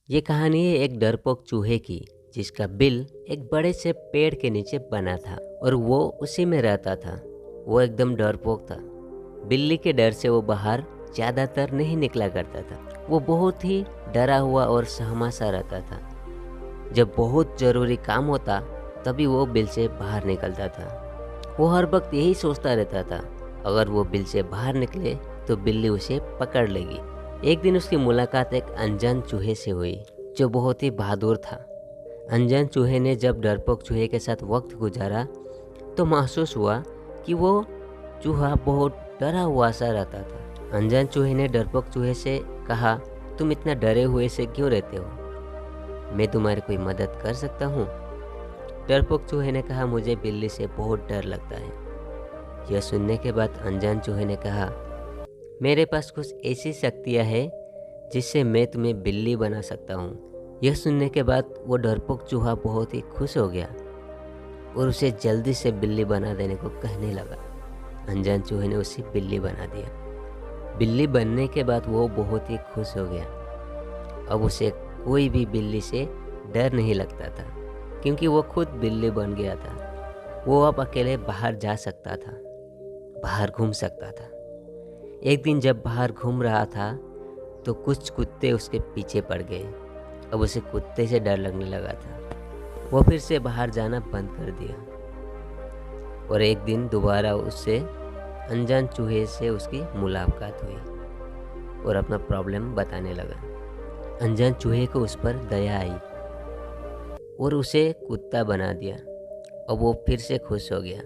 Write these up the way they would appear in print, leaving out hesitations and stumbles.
ये कहानी है एक डरपोक चूहे की, जिसका बिल एक बड़े से पेड़ के नीचे बना था और वो उसी में रहता था। वो एकदम डरपोक था। बिल्ली के डर से वो बाहर ज़्यादातर नहीं निकला करता था। वो बहुत ही डरा हुआ और सहमा सा रहता था। जब बहुत ज़रूरी काम होता तभी वो बिल से बाहर निकलता था। वो हर वक्त यही सोचता रहता था, अगर वो बिल से बाहर निकले तो बिल्ली उसे पकड़ लेगी। एक दिन उसकी मुलाकात एक अनजान चूहे से हुई, जो बहुत ही बहादुर था। अनजान चूहे ने जब डरपोक चूहे के साथ वक्त गुजारा तो महसूस हुआ कि वो चूहा बहुत डरा हुआ सा रहता था। अनजान चूहे ने डरपोक चूहे से कहा, तुम इतना डरे हुए से क्यों रहते हो? मैं तुम्हारी कोई मदद कर सकता हूँ? डरपोक चूहे ने कहा, मुझे बिल्ली से बहुत डर लगता है। यह सुनने के बाद अनजान चूहे ने कहा, मेरे पास कुछ ऐसी शक्तियाँ हैं जिससे मैं तुम्हें बिल्ली बना सकता हूँ। यह सुनने के बाद वो डरपोक चूहा बहुत ही खुश हो गया और उसे जल्दी से बिल्ली बना देने को कहने लगा। अनजान चूहे ने उसे बिल्ली बना दिया। बिल्ली बनने के बाद वो बहुत ही खुश हो गया। अब उसे कोई भी बिल्ली से डर नहीं लगता था, क्योंकि वो खुद बिल्ली बन गया था। वो अब अकेले बाहर जा सकता था, बाहर घूम सकता था। एक दिन जब बाहर घूम रहा था तो कुछ कुत्ते उसके पीछे पड़ गए। अब उसे कुत्ते से डर लगने लगा था। वो फिर से बाहर जाना बंद कर दिया और एक दिन दोबारा उससे अनजान चूहे से उसकी मुलाकात हुई और अपना प्रॉब्लम बताने लगा। अनजान चूहे को उस पर दया आई और उसे कुत्ता बना दिया। अब वो फिर से खुश हो गया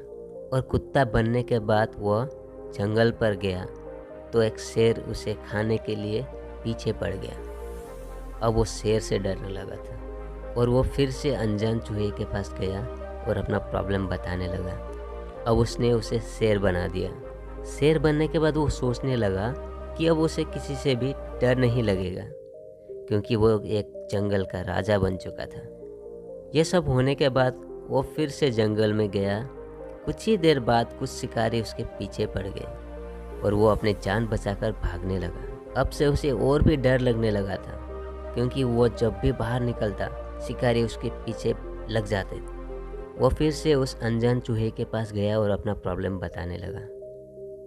और कुत्ता बनने के बाद वह जंगल पर गया तो एक शेर उसे खाने के लिए पीछे पड़ गया। अब वो शेर से डरने लगा था और वो फिर से अनजान चूहे के पास गया और अपना प्रॉब्लम बताने लगा। अब उसने उसे शेर बना दिया। शेर बनने के बाद वो सोचने लगा कि अब उसे किसी से भी डर नहीं लगेगा, क्योंकि वो एक जंगल का राजा बन चुका था। यह सब होने के बाद वो फिर से जंगल में गया। कुछ ही देर बाद कुछ शिकारी उसके पीछे पड़ गए और वो अपने जान बचाकर भागने लगा। अब से उसे और भी डर लगने लगा था, क्योंकि वो जब भी बाहर निकलता शिकारी उसके पीछे लग जाते थे। वो फिर से उस अनजान चूहे के पास गया और अपना प्रॉब्लम बताने लगा।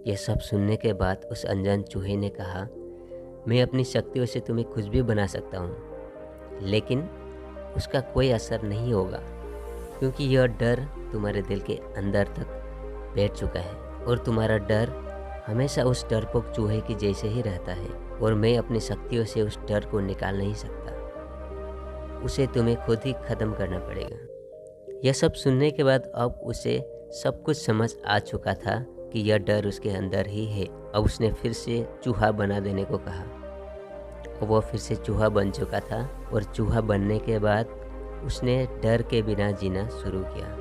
यह सब सुनने के बाद उस अनजान चूहे ने कहा, मैं अपनी शक्तियों से तुम्हें कुछ भी बना सकता हूँ, लेकिन उसका कोई असर नहीं होगा, क्योंकि यह डर तुम्हारे दिल के अंदर तक बैठ चुका है और तुम्हारा डर हमेशा उस डरपोक चूहे की जैसे ही रहता है और मैं अपनी शक्तियों से उस डर को निकाल नहीं सकता। उसे तुम्हें खुद ही ख़त्म करना पड़ेगा। यह सब सुनने के बाद अब उसे सब कुछ समझ आ चुका था कि यह डर उसके अंदर ही है। अब उसने फिर से चूहा बना देने को कहा और वह फिर से चूहा बन चुका था और चूहा बनने के बाद उसने डर के बिना जीना शुरू किया।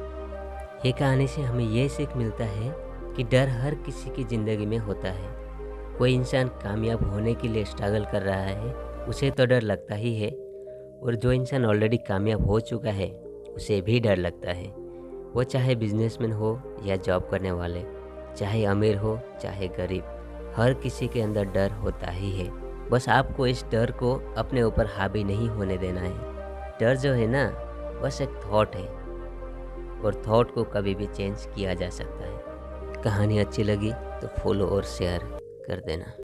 ये कहानी से हमें यह सीख मिलता है कि डर हर किसी की ज़िंदगी में होता है। कोई इंसान कामयाब होने के लिए स्ट्रगल कर रहा है, उसे तो डर लगता ही है, और जो इंसान ऑलरेडी कामयाब हो चुका है उसे भी डर लगता है। वो चाहे बिजनेसमैन हो या जॉब करने वाले, चाहे अमीर हो चाहे गरीब, हर किसी के अंदर डर होता ही है। बस आपको इस डर को अपने ऊपर हावी नहीं होने देना है। डर जो है ना, बस एक थॉट है और थॉट को कभी भी चेंज किया जा सकता है। कहानी अच्छी लगी तो फॉलो और शेयर कर देना।